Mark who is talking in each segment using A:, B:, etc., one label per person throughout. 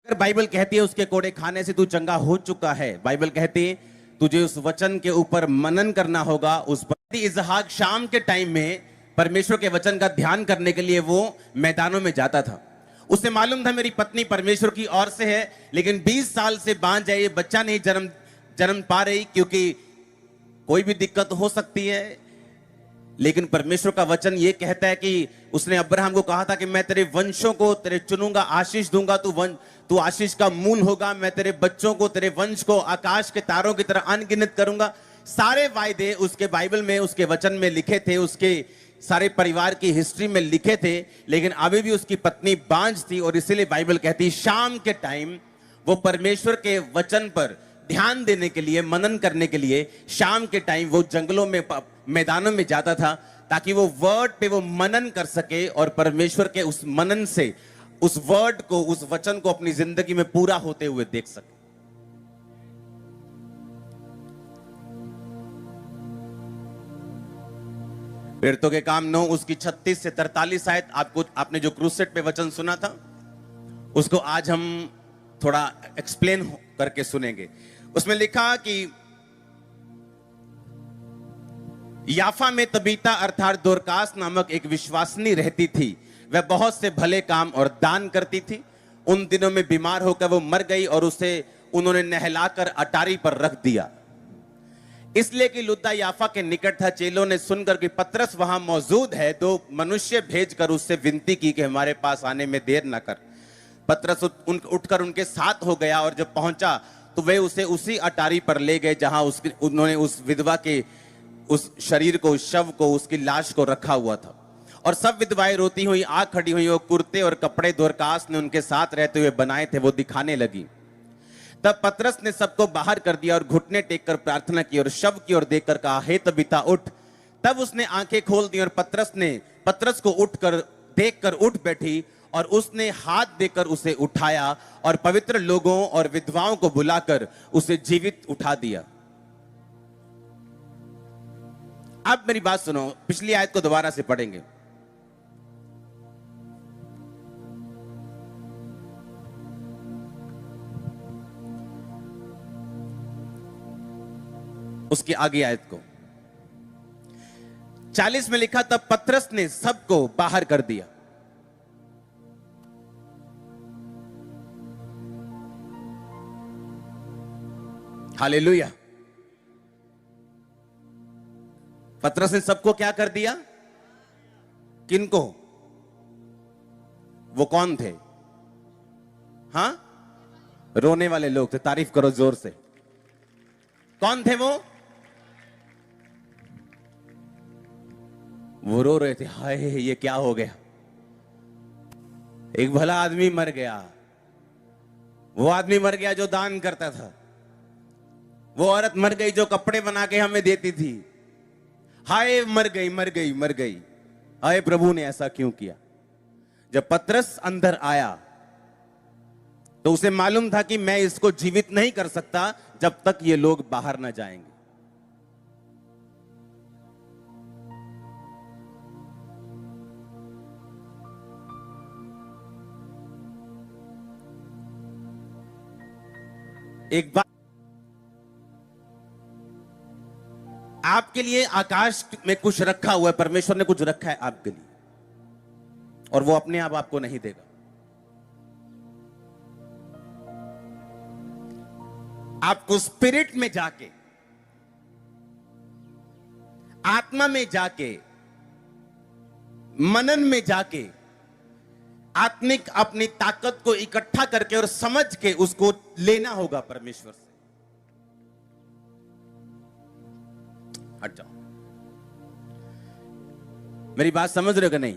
A: Bible कहती है उसके कोड़े खाने से तू चंगा हो चुका है। बाइबल कहती है तुझे उस वचन के ऊपर मनन करना होगा। उस पर इसहाक शाम के टाइम में परमेश्वर के वचन का ध्यान करने के लिए वो मैदानों में जाता था। उसे मालूम था मेरी पत्नी परमेश्वर की ओर से है, लेकिन 20 साल से बांझ है, ये बच्चा नहीं जन्म पा रही, क्योंकि कोई भी दिक्कत हो सकती है। लेकिन परमेश्वर का वचन ये कहता है कि उसने अब्राहम को कहा था कि मैं तेरे वंशों को तेरे चुनूंगा, आशीष दूंगा, तू आशीष का मूल होगा, मैं तेरे बच्चों को, तेरे वंश को आकाश के तारों की तरह अनगिनत करूंगा। सारे वायदे उसके बाइबल में, उसके वचन में लिखे थे, उसके सारे परिवार की हिस्ट्री में लिखे थे। लेकिन अभी भी उसकी पत्नी बांझ थी, और इसीलिए बाइबल कहती शाम के टाइम वो परमेश्वर के वचन पर ध्यान देने के लिए, मनन करने के लिए शाम के टाइम वो जंगलों में, मैदानों में जाता था, ताकि वो वर्ड पे वो मनन कर सके और परमेश्वर के उस मनन से उस वर्ड को, उस वचन को अपनी जिंदगी में पूरा होते हुए देख सके। प्रेरितों के काम 9 उसकी 36 से 43 आयत, आपने जो क्रूसेट पे वचन सुना था उसको आज हम थोड़ा एक्सप्लेन करके सुनेंगे। उसमें लिखा कि याफा में तबीता अर्थात दोरकास नामक एक विश्वासनी रहती थी। वह बहुत से भले काम और दान करती थी। उन दिनों में बीमार होकर वो मर गई और उसे उन्होंने नहलाकर अटारी पर रख दिया, इसलिए कि लुद्दा याफा के निकट था। चेलों ने सुनकर कि पतरस वहां मौजूद है, 2 मनुष्य भेजकर उससे विनती की कि हमारे पास आने में देर न कर। पतरस उठकर उनके साथ हो गया, और जब पहुंचा तो वे उसे उसी अटारी पर ले गए जहां उन्होंने उस विधवा के उस शरीर को, उस शव को, उसकी लाश को रखा हुआ था। और सब विधवाएं रोती हुई आ खड़ी हुई, और कुर्ते और कपड़े दोरकास ने उनके साथ रहते हुए बनाए थे वो दिखाने लगी। तब पतरस ने सबको बाहर कर दिया और घुटने टेक कर प्रार्थना की और शव की ओर देखकर कहा, हे तबीता उठ। तब उसने आंखें खोल दी और पतरस को देखकर उठ बैठी, और उसने हाथ देकर उसे उठाया और पवित्र लोगों और विधवाओं को बुलाकर उसे जीवित उठा दिया। अब मेरी बात सुनो, पिछली आयत को दोबारा से पढ़ेंगे। उसकी आगे आयत को 40 में लिखा, तब पतरस ने सबको बाहर कर दिया। हालेलुया। पतरस ने सबको क्या कर दिया? किनको? वो कौन थे? हां, रोने वाले लोग थे। तारीफ करो जोर से। कौन थे वो रो रहे थे, हाय ये क्या हो गया, एक भला आदमी मर गया। वो आदमी मर गया जो दान करता था, वो औरत मर गई जो कपड़े बना के हमें देती थी। हाय मर गई, मर गई, मर गई। हाय प्रभु ने ऐसा क्यों किया? जब पतरस अंदर आया तो उसे मालूम था कि मैं इसको जीवित नहीं कर सकता जब तक ये लोग बाहर ना जाएंगे। एक बात, आपके लिए आकाश में कुछ रखा हुआ है, परमेश्वर ने कुछ रखा है आपके लिए, और वो अपने आप आपको नहीं देगा। आपको स्पिरिट में जाके, आत्मा में जाके, मनन में जाके, आत्मिक अपनी ताकत को इकट्ठा करके और समझ के उसको लेना होगा परमेश्वर से। हट जाओ, मेरी बात समझ रहे हो कि नहीं?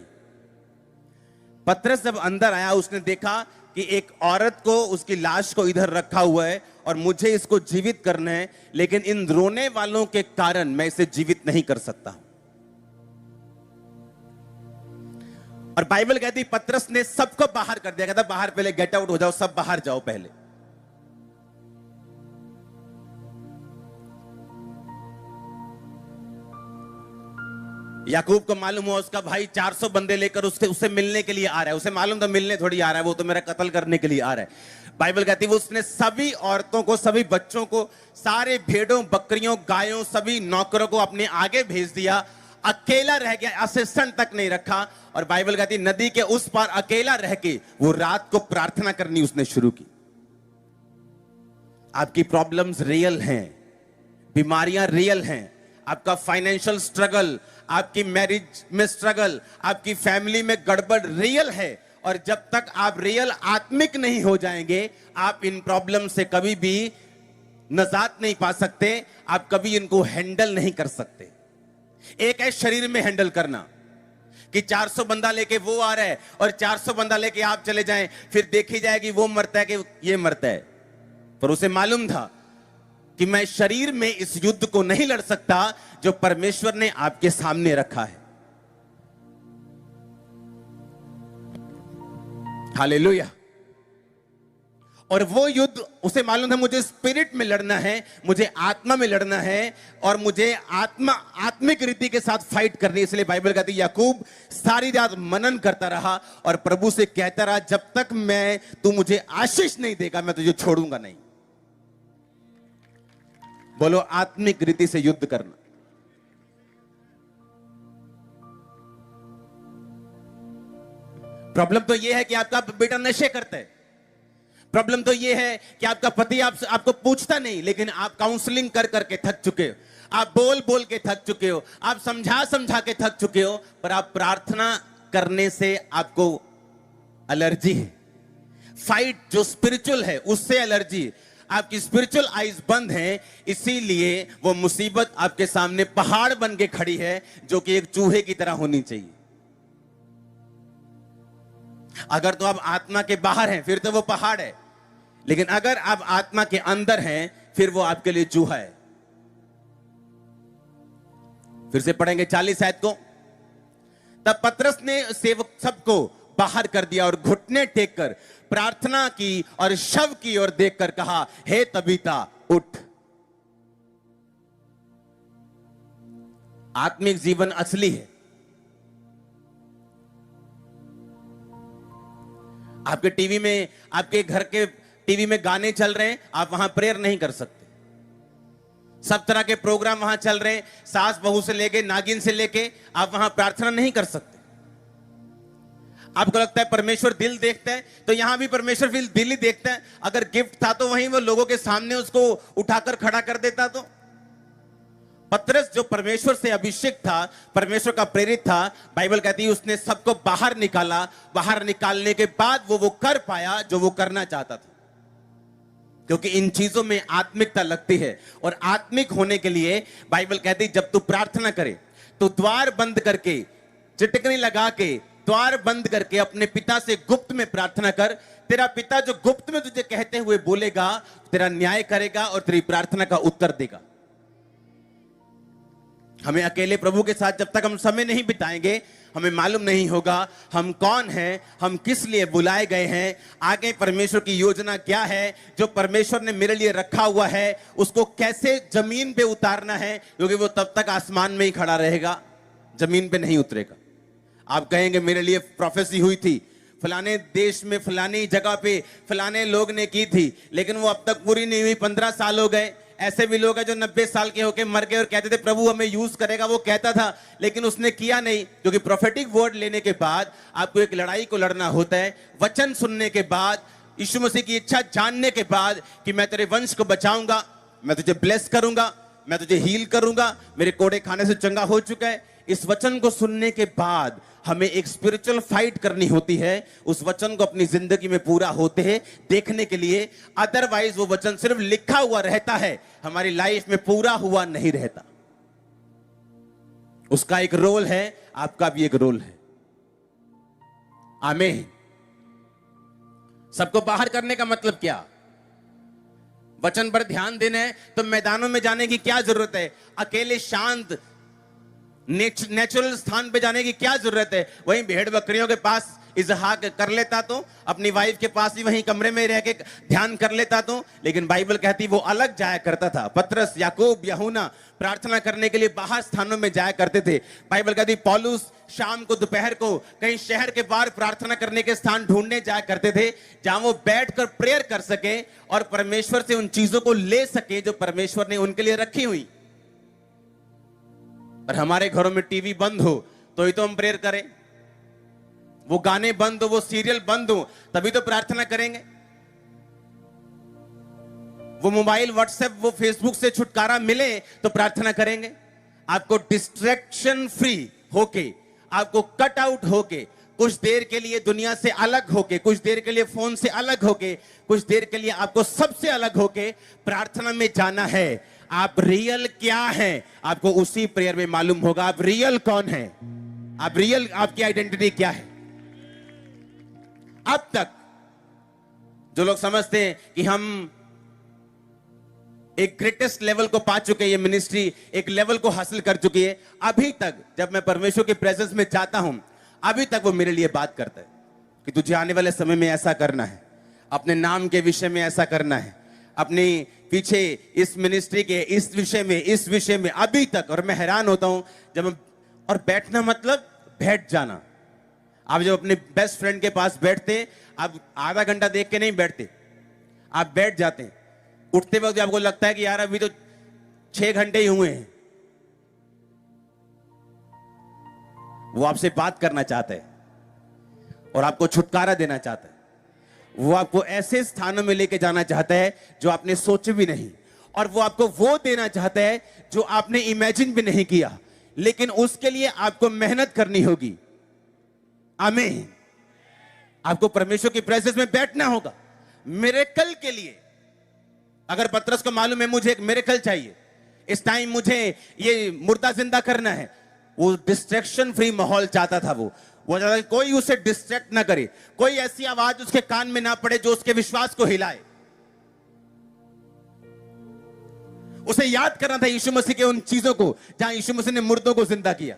A: पतरस जब अंदर आया उसने देखा कि एक औरत को, उसकी लाश को इधर रखा हुआ है और मुझे इसको जीवित करना है, लेकिन इन रोने वालों के कारण मैं इसे जीवित नहीं कर सकता। और बाइबल कहती पतरस ने सबको बाहर कर दिया। कहता बाहर, पहले गेट आउट हो जाओ, सब बाहर जाओ पहले। याकूब को मालूम हुआ उसका भाई 400 बंदे लेकर उससे मिलने के लिए आ रहा है। उसे मालूम था मिलने थोड़ी आ रहा है, वो तो मेरा कत्ल करने के लिए आ रहा है। बाइबल कहती है वो उसने सभी औरतों को, सभी बच्चों को, सारे भेड़ों, बकरियों, गायों, सभी नौकरों को अपने आगे भेज दिया। अकेला रह गया, असिस्टेंट तक नहीं रखा। और बाइबल कहती है नदी के उस पार अकेला रह के वो रात को प्रार्थना करनी उसने शुरू की। आपकी प्रॉब्लम्स रियल हैं, बीमारियां रियल हैं, आपका फाइनेंशियल स्ट्रगल, आपकी मैरिज में स्ट्रगल, आपकी फैमिली में गड़बड़ रियल है। और जब तक आप रियल आत्मिक नहीं हो जाएंगे, आप इन प्रॉब्लम से कभी भी निजात नहीं पा सकते, आप कभी इनको हैंडल नहीं कर सकते। एक है शरीर में हैंडल करना कि 400 बंदा लेके वो आ रहा है और 400 बंदा लेके आप चले जाएं, फिर देखी जाएगी वो मरता है कि ये मरता है। पर उसे मालूम था कि मैं शरीर में इस युद्ध को नहीं लड़ सकता जो परमेश्वर ने आपके सामने रखा है। हालेलुया। और वो युद्ध उसे मालूम था मुझे स्पिरिट में लड़ना है, मुझे आत्मा में लड़ना है, और मुझे आत्मिक रीति के साथ फाइट करनी है। इसलिए बाइबल कहती है याकूब सारी रात मनन करता रहा और प्रभु से कहता रहा जब तक तू मुझे आशीष नहीं देगा मैं तुझे छोड़ूंगा नहीं। बोलो आत्मिक रीति से युद्ध करना। प्रॉब्लम तो यह है कि आपका बेटा नशे करता है। प्रॉब्लम तो यह है कि आपका पति आपको पूछता नहीं, लेकिन आप काउंसलिंग कर करके थक चुके हो, आप बोल बोल के थक चुके हो, आप समझा समझा के थक चुके हो, पर आप प्रार्थना करने से आपको एलर्जी है। फाइट जो स्पिरिचुअल है उससे एलर्जी है। आपकी स्पिरिचुअल आइज बंद है, इसीलिए वो मुसीबत आपके सामने पहाड़ बन के खड़ी है जो कि एक चूहे की तरह होनी चाहिए। अगर तो आप आत्मा के बाहर हैं फिर तो वो पहाड़ है, लेकिन अगर आप आत्मा के अंदर हैं फिर वो आपके लिए चूहा है। फिर से पढ़ेंगे 40 आयत को। तब पतरस ने सेवक सबको बाहर कर दिया और घुटने टेक कर प्रार्थना की और शव की ओर देखकर कहा, हे तबीता उठ। आत्मिक जीवन असली है। आपके टीवी में, आपके घर के टीवी में गाने चल रहे हैं, आप वहां प्रेयर नहीं कर सकते। सब तरह के प्रोग्राम वहां चल रहे हैं, सास बहू से लेके नागिन से लेके, आप वहां प्रार्थना नहीं कर सकते। आपको लगता है परमेश्वर दिल देखता है, तो यहां भी परमेश्वर दिल ही देखता है। अगर गिफ्ट था तो वहीं वो लोगों के सामने उसको उठाकर खड़ा कर देता। तो पतरस जो परमेश्वर से अभिषेक था, परमेश्वर का प्रेरित था, बाइबल कहती है उसने सबको बाहर निकाला। बाहर निकालने के बाद वो कर पाया जो वो करना चाहता था, क्योंकि इन चीजों में आत्मिकता लगती है। और आत्मिक होने के लिए बाइबल कहती है जब तू प्रार्थना करे तो द्वार बंद करके, चिटकनी लगा के द्वार बंद करके अपने पिता से गुप्त में प्रार्थना कर। तेरा पिता जो गुप्त में तुझे कहते हुए बोलेगा, तेरा न्याय करेगा और तेरी प्रार्थना का उत्तर देगा। हमें अकेले प्रभु के साथ जब तक हम समय नहीं बिताएंगे, हमें मालूम नहीं होगा हम कौन हैं, हम किस लिए बुलाए गए हैं, आगे परमेश्वर की योजना क्या है, जो परमेश्वर ने मेरे लिए रखा हुआ है उसको कैसे जमीन पे उतारना है, क्योंकि वो तब तक आसमान में ही खड़ा रहेगा, जमीन पे नहीं उतरेगा। आप कहेंगे मेरे लिए प्रोफेसी हुई थी, फलाने देश में फलानी जगह पे फलाने लोग ने की थी, लेकिन वो अब तक पूरी नहीं हुई, 15 साल हो गए। ऐसे भी लोग हैं जो 90 साल के होके मर गए और कहते थे प्रभु हमें यूज करेगा। वो कहता था लेकिन उसने किया नहीं, क्योंकि प्रोफेटिक वर्ड लेने के बाद आपको एक लड़ाई को लड़ना होता है। वचन सुनने के बाद, यीशु मसीह की इच्छा जानने के बाद कि मैं तेरे वंश को बचाऊंगा, मैं तुझे ब्लेस करूंगा, मैं तुझे हील करूंगा, मेरे कोड़े खाने से चंगा हो चुका है, इस वचन को सुनने के बाद हमें एक स्पिरिचुअल फाइट करनी होती है, उस वचन को अपनी जिंदगी में पूरा होते हैं देखने के लिए। अदरवाइज वो वचन सिर्फ लिखा हुआ रहता है, हमारी लाइफ में पूरा हुआ नहीं रहता। उसका एक रोल है, आपका भी एक रोल है। आमीन। सबको बाहर करने का मतलब क्या? वचन पर ध्यान देना है तो मैदानों में जाने की क्या जरूरत है? अकेले शांत नेचुरल स्थान पे जाने की क्या जरूरत है? वहीं भेड़ बकरियों के पास इसहाक कर लेता तो अपनी वाइफ के पास ही वहीं कमरे में रह के ध्यान कर लेता तो, लेकिन बाइबल कहती वो अलग जाया करता था। पतरस, याकूब, यूहन्ना प्रार्थना करने के लिए बाहर स्थानों में जाया करते थे। बाइबल कहती पौलुस शाम को, दोपहर को कहीं शहर के बाहर प्रार्थना करने के स्थान ढूंढने जाया करते थे, जहां वो बैठकर प्रेयर कर सके और परमेश्वर से उन चीजों को ले सके जो परमेश्वर ने उनके लिए रखी हुई। पर हमारे घरों में टीवी बंद हो तो ही तो हम प्रेयर करें, वो गाने बंद हो, वो सीरियल बंद हो, तभी तो प्रार्थना करेंगे। वो मोबाइल, व्हाट्सएप, वो फेसबुक से छुटकारा मिले तो प्रार्थना करेंगे। आपको डिस्ट्रैक्शन फ्री होके, आपको कट आउट होके, कुछ देर के लिए दुनिया से अलग होके, कुछ देर के लिए फोन से अलग होके, कुछ देर के लिए आपको सबसे अलग होके प्रार्थना में जाना है। आप रियल क्या हैं, आपको उसी प्रेयर में मालूम होगा आप रियल कौन हैं, आप रियल, आपकी आइडेंटिटी क्या है। अब तक जो लोग समझते हैं कि हम एक ग्रेटेस्ट लेवल को पा चुके हैं, ये मिनिस्ट्री एक लेवल को हासिल कर चुकी है, अभी तक जब मैं परमेश्वर की प्रेजेंस में जाता हूं, अभी तक वो मेरे लिए बात करता है कि तुझे आने वाले समय में ऐसा करना है, अपने नाम के विषय में ऐसा करना है, अपने पीछे इस मिनिस्ट्री के इस विषय में अभी तक। और मैं हैरान होता हूं जब, और बैठना मतलब बैठ जाना। आप जब अपने बेस्ट फ्रेंड के पास बैठते, आप आधा घंटा देख के नहीं बैठते, आप बैठ जाते हैं। उठते वक्त आपको लगता है कि यार अभी तो 6 घंटे ही हुए हैं। वो आपसे बात करना चाहता है और आपको छुटकारा देना चाहता है। वो आपको ऐसे स्थानों में लेके जाना चाहता है जो आपने सोचे भी नहीं, और वो आपको वो देना चाहता है जो आपने इमेजिन भी नहीं किया, लेकिन उसके लिए आपको मेहनत करनी होगी। आमीन। आपको परमेश्वर की प्रेजेंस में बैठना होगा मिरेकल के लिए। अगर पतरस को मालूम है मुझे एक मिरेकल चाहिए, इस टाइम मुझे ये मुर्दा जिंदा करना है, वो डिस्ट्रैक्शन फ्री माहौल चाहता था। वो चाहता था कोई उसे डिस्ट्रैक्ट ना करे, कोई ऐसी आवाज उसके कान में ना पड़े जो उसके विश्वास को हिलाए। उसे याद करना था यीशु मसीह के उन चीजों को जहां यीशु मसीह ने मुर्दों को जिंदा किया।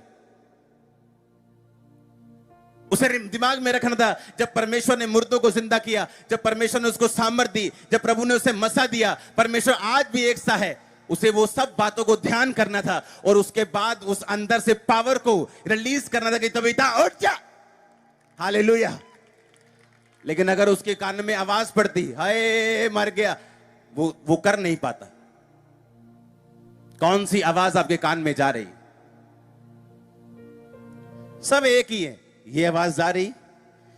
A: उसे दिमाग में रखना था जब परमेश्वर ने मुर्दों को जिंदा किया, जब परमेश्वर ने उसको सामर्थ दी, जब प्रभु ने उसे मसा दिया, परमेश्वर आज भी एक सा है। उसे वो सब बातों को ध्यान करना था और उसके बाद उस अंदर से पावर को रिलीज करना था कि तबीता उठ जा, हालेलुया। लेकिन अगर उसके कान में आवाज पड़ती हाय मर गया, वो कर नहीं पाता। कौन सी आवाज आपके कान में जा रही? सब एक ही है। ये आवाज जा रही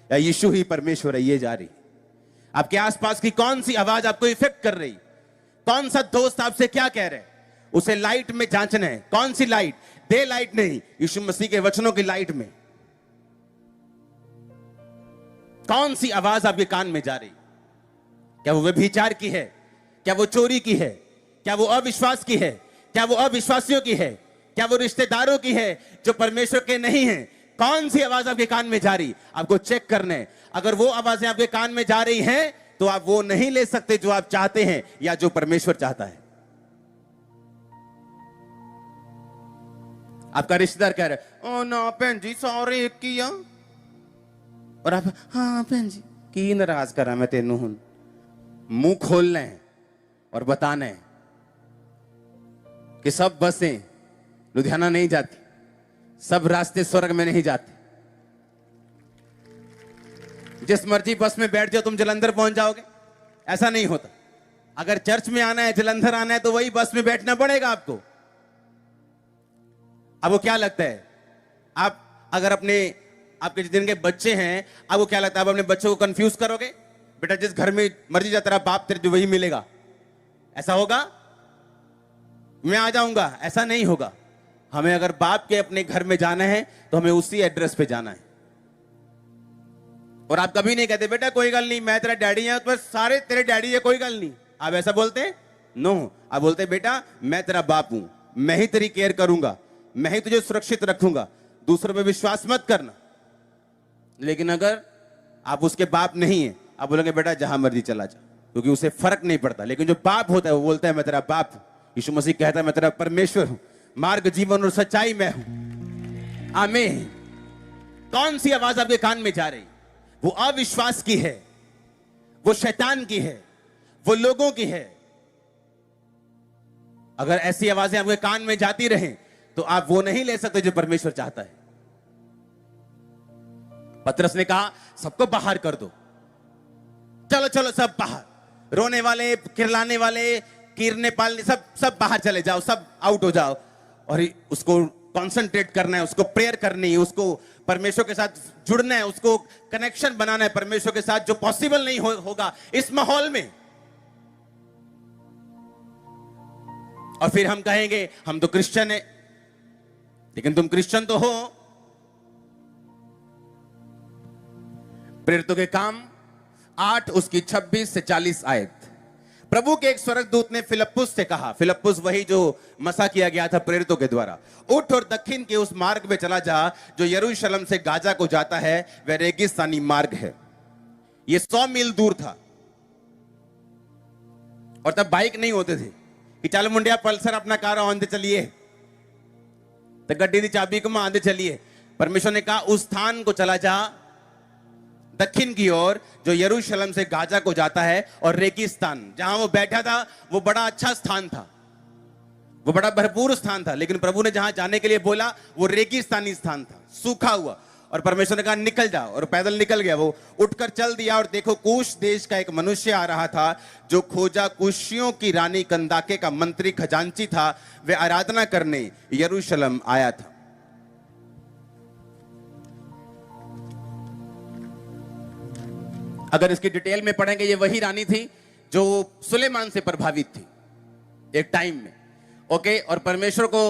A: या यीशु ही परमेश्वर है ये जा रही? आपके आसपास की कौन सी आवाज आपको इफेक्ट कर रही? कौन सा दोस्त आपसे क्या कह रहे हैं? उसे लाइट में जांचना है। कौन सी लाइट? डे लाइट नहीं, यीशु मसीह के वचनों की लाइट में। कौन सी आवाज आपके कान में जा रही? क्या वो व्यभिचार की है? क्या वो चोरी की है? क्या वो अविश्वास की है? क्या वो अविश्वासियों की है? क्या वो रिश्तेदारों की है जो परमेश्वर के नहीं है? कौन सी आवाज आपके कान में जा रही? आपको चेक करना है। अगर वो आवाजें आपके कान में जा रही हैं तो आप वो नहीं ले सकते जो आप चाहते हैं या जो परमेश्वर चाहता है। आपका रिश्तेदार कह रहा है ओ ना बहन जी सॉरी किया, और आप हाँ बहन जी की नाराज करा मैं तेनू हूं। मुंह खोलना है और बताना है कि सब बसें लुधियाना नहीं जाती, सब रास्ते स्वर्ग में नहीं जाते। जिस मर्जी बस में बैठ जाओ तुम जलंधर पहुंच जाओगे, ऐसा नहीं होता। अगर चर्च में आना है, जलंधर आना है, तो वही बस में बैठना पड़ेगा आपको। अब वो क्या लगता है, आप अगर आपके जिनके बच्चे हैं, आपको क्या लगता है आप अपने बच्चों को कंफ्यूज करोगे? बेटा जिस घर में मर्जी जा तेरा बाप तेरे वही मिलेगा, ऐसा होगा? मैं आ जाऊंगा, ऐसा नहीं होगा। हमें अगर बाप के अपने घर में जाना है तो हमें उसी एड्रेस पे जाना है। और आप कभी नहीं कहते बेटा कोई गल नहीं मैं तेरा डैडी है, तो सारे तेरे डैडी है कोई गल नहीं, आप ऐसा बोलते हैं? नो, आप बोलते हैं बेटा मैं तेरा बाप हूं, मैं ही तेरी केयर करूंगा, मैं ही तुझे सुरक्षित रखूंगा, दूसरों पे विश्वास मत करना। लेकिन अगर आप उसके बाप नहीं है, आप बोलेंगे बेटा जहां मर्जी चला जा, क्योंकि उसे फर्क नहीं पड़ता। लेकिन जो बाप होता है वो बोलता है मैं तेरा बाप हूं। यीशु मसीह कहता है मैं तेरा परमेश्वर हूं, मार्ग जीवन और सच्चाई मैं हूं। आमीन। कौन सी आवाज आपके कान में जा रही? वो अविश्वास की है, वो शैतान की है, वो लोगों की है। अगर ऐसी आवाजें आपके कान में जाती रहें तो आप वो नहीं ले सकते जो परमेश्वर चाहता है। पतरस ने कहा सबको बाहर कर दो, चलो चलो सब बाहर, रोने वाले, किरलाने वाले, कीरने पालने, सब बाहर चले जाओ, सब आउट हो जाओ। और उसको कंसंट्रेट करना है, उसको प्रेयर करनी है, उसको परमेश्वर के साथ जुड़ना है, उसको कनेक्शन बनाना है परमेश्वर के साथ, जो पॉसिबल नहीं होगा इस माहौल में। और फिर हम कहेंगे हम तो क्रिश्चियन है, लेकिन तुम क्रिश्चियन तो हो। प्रेरितों के काम 8 उसकी 26 से 40 आयत। प्रभु के एक स्वर्गदूत ने फिलिप्पुस से कहा, फिलिप्पुस वही जो मसा किया गया था प्रेरितों के द्वारा, उठ और दक्षिण के उस मार्ग में चला जा जो यरूशलेम से गाजा को जाता है, वह रेगिस्तानी मार्ग है। यह 100 मील दूर था और तब बाइक नहीं होते थे कि चल मुंडिया पल्सर अपना कार आंदे चलिए, तो गड्डी की चाबी को आंदे चलिए। परमेश्वर ने कहा उस स्थान को चला जा दक्षिण की ओर जो यरूशलेम से गाजा को जाता है, और रेगिस्तान जहां वो बैठा था वो बड़ा अच्छा स्थान था, वो बड़ा भरपूर स्थान था, लेकिन प्रभु ने जहां जाने के लिए बोला वो रेगिस्तानी स्थान था, सूखा हुआ। और परमेश्वर ने कहा निकल जाओ, और पैदल निकल गया। वो उठकर चल दिया, और देखो कूश देश का एक मनुष्य आ रहा था जो खोजा कुशियों की रानी कंदाके का मंत्री खजांची था, वह आराधना करने यरूशलेम आया था। अगर इसकी डिटेल में पढ़ेंगे, ये वही रानी थी जो सुलेमान से प्रभावित थी एक टाइम में, ओके। और परमेश्वर को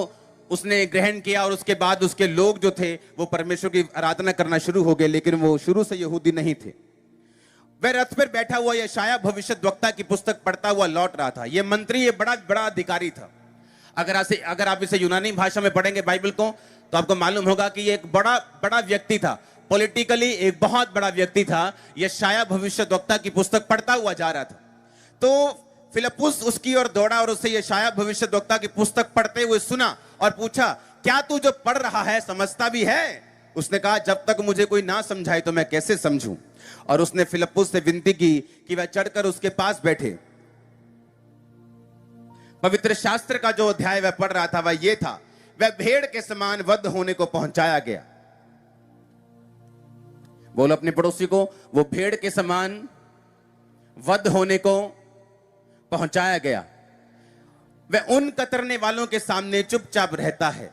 A: उसने ग्रहण किया, और उसके बाद उसके लोग जो थे वो परमेश्वर की आराधना करना शुरू हो गए, लेकिन वो शुरू से यहूदी नहीं थे। वह रथ पर बैठा हुआ यशाया भविष्यद्वक्ता की पुस्तक पढ़ता हुआ लौट रहा था। यह मंत्री ये बड़ा बड़ा अधिकारी था। अगर आप इसे यूनानी भाषा में पढ़ेंगे बाइबल को, तो आपको मालूम होगा कि ये एक बड़ा बड़ा व्यक्ति था, पॉलिटिकली एक बहुत बड़ा व्यक्ति था। यशाया भविष्यद्वक्ता की पुस्तक पढ़ता हुआ जा रहा था, तो फिलिप्पुस उसकी ओर दौड़ा और उससे यशाया भविष्यद्वक्ता की पुस्तक पढ़ते हुए सुना और पूछा, क्या तू जो पढ़ रहा है समझता भी है? उसने कहा, जब तक मुझे कोई ना समझाए तो मैं कैसे समझूं? और उसने फिलिप्पुस से विनती की कि वह चढ़कर उसके पास बैठे। पवित्र शास्त्र का जो अध्याय वह पढ़ रहा था वह यह था, वह भेड़ के समान वध होने को पहुंचाया गया। बोलो अपने पड़ोसी को, वो भेड़ के समान वध होने को पहुंचाया गया। वह उन कतरने वालों के सामने चुपचाप रहता है।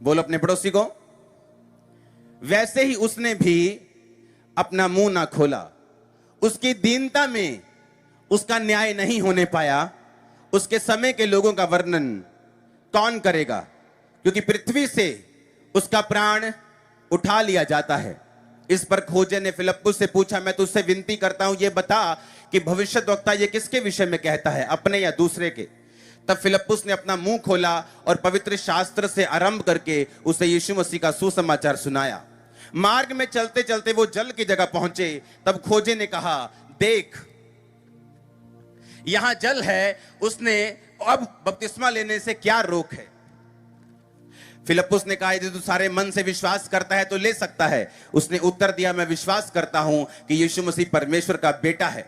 A: बोलो अपने पड़ोसी को, वैसे ही उसने भी अपना मुंह ना खोला। उसकी दीनता में उसका न्याय नहीं होने पाया। उसके समय के लोगों का वर्णन कौन करेगा, क्योंकि पृथ्वी से उसका प्राण उठा लिया जाता है। इस पर खोजे ने फिलिप्पुस से पूछा, मैं तुझसे विनती करता हूं, ये बता कि भविष्यद्वक्ता ये किसके विषय में कहता है, अपने या दूसरे के? तब फिलिप्पुस ने अपना मुंह खोला और पवित्र शास्त्र से आरंभ करके उसे यीशु मसीह का सुसमाचार सुनाया। मार्ग में चलते चलते वो जल की जगह पहुंचे। तब खोजे ने कहा, देख यहां जल है, उसने अब बपतिस्मा लेने से क्या रोक है? फिलिप्पुस ने कहा, यदि तू सारे मन से विश्वास करता है तो ले सकता है। उसने उत्तर दिया, मैं विश्वास करता हूं कि यीशु मसीह परमेश्वर का बेटा है।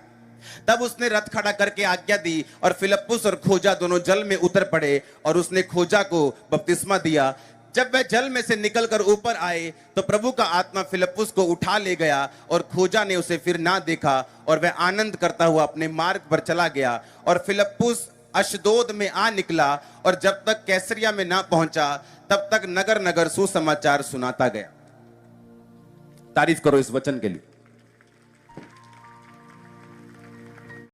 A: तब उसने रथ खड़ा करके आज्ञा दी और फिलिप्पुस और खोजा दोनों जल में उतर पड़े और उसने खोजा को बपतिस्मा दिया। जब वह जल में से निकलकर ऊपर आए तो प्रभु का आत्मा फिलिप्पुस को उठा ले गया और खोजा ने उसे फिर ना देखा और वह आनंद करता हुआ अपने मार्ग पर चला गया। और फिलिप्पुस अशदोद में आ निकला और जब तक कैसरिया में ना पहुंचा तब तक नगर नगर सुसमाचार सुनाता गया। तारीफ करो इस वचन के लिए।